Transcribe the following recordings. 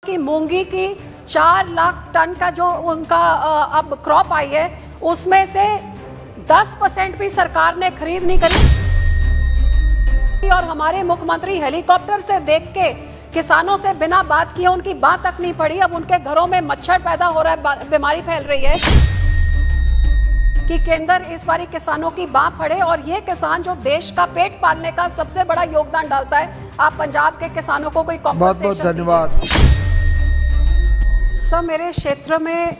कि मूंगी की 4 लाख टन का जो उनका अब क्रॉप आई है उसमें से 10% भी सरकार ने खरीद नहीं करी और हमारे मुख्यमंत्री हेलीकॉप्टर से देख के किसानों से बिना बात किए उनकी बात तक नहीं पड़ी। अब उनके घरों में मच्छर पैदा हो रहा है, बीमारी फैल रही है कि केंद्र इस बारी किसानों की बात पड़े और ये किसान जो देश का पेट पालने का सबसे बड़ा योगदान डालता है, आप पंजाब के किसानों को कोई कॉम्पेंसेशन बहुत धन्यवाद। सर, मेरे क्षेत्र में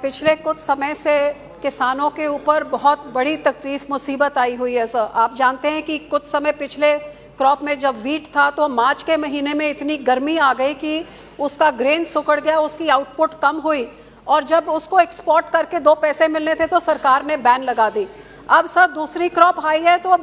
पिछले कुछ समय से किसानों के ऊपर बहुत बड़ी तकलीफ मुसीबत आई हुई है। सर, आप जानते हैं कि कुछ समय पिछले क्रॉप में जब वीट था तो मार्च के महीने में इतनी गर्मी आ गई कि उसका ग्रेन सुकड़ गया, उसकी आउटपुट कम हुई और जब उसको एक्सपोर्ट करके 2 पैसे मिलने थे तो सरकार ने बैन लगा दी। अब सर दूसरी क्रॉप आई है तो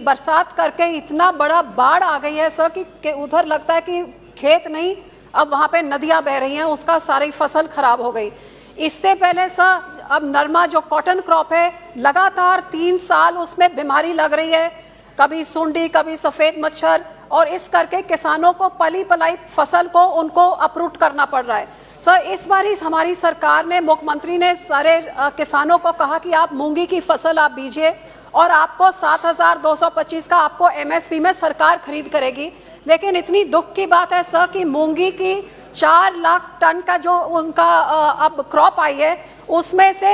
बरसात करके इतना बड़ा बाढ़ आ गई है सर कि उधर लगता है कि खेत नहीं, अब वहाँ पे नदियाँ बह रही हैं, उसका सारी फसल खराब हो गई। इससे पहले सर अब नरमा जो कॉटन क्रॉप है लगातार 3 साल उसमें बीमारी लग रही है, कभी सुंडी कभी सफ़ेद मच्छर, और इस करके किसानों को पली पलाई फसल को उनको अपरूट करना पड़ रहा है। सर इस बार हमारी सरकार ने, मुख्यमंत्री ने सारे किसानों को कहा कि आप मूंगी की फसल आप बीजिए और आपको 7,225 का आपको MSP में सरकार खरीद करेगी। लेकिन इतनी दुख की बात है सर कि मूंगी की 4 लाख टन का जो उनका अब क्रॉप आई है उसमें से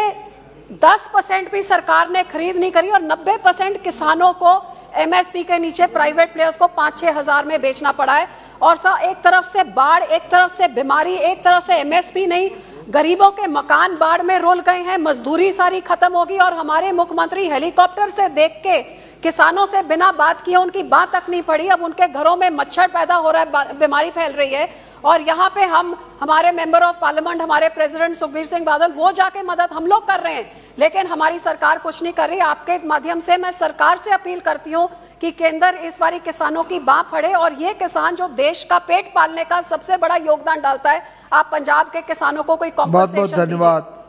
10% भी सरकार ने खरीद नहीं करी और 90% किसानों को MSP के नीचे प्राइवेट प्लेयर्स को 5-6 हज़ार में बेचना पड़ा है। और सर एक तरफ से बाढ़, एक तरफ से बीमारी, एक तरफ से MSP नहीं, गरीबों के मकान बाढ़ में रुल गए हैं, मजदूरी सारी खत्म होगी और हमारे मुख्यमंत्री हेलीकॉप्टर से देख के किसानों से बिना बात किए उनकी बात तक नहीं पड़ी। अब उनके घरों में मच्छर पैदा हो रहा है, बीमारी फैल रही है और यहाँ पे हमारे मेंबर ऑफ पार्लियामेंट, हमारे प्रेसिडेंट सुखबीर सिंह बादल, वो जाके मदद हम लोग कर रहे हैं, लेकिन हमारी सरकार कुछ नहीं कर रही। आपके माध्यम से मैं सरकार से अपील करती हूँ कि केंद्र इस बारी किसानों की बात पड़े और ये किसान जो देश का पेट पालने का सबसे बड़ा योगदान डालता है, आप पंजाब के किसानों को कोई कॉम्पेंसेशन बहुत धन्यवाद।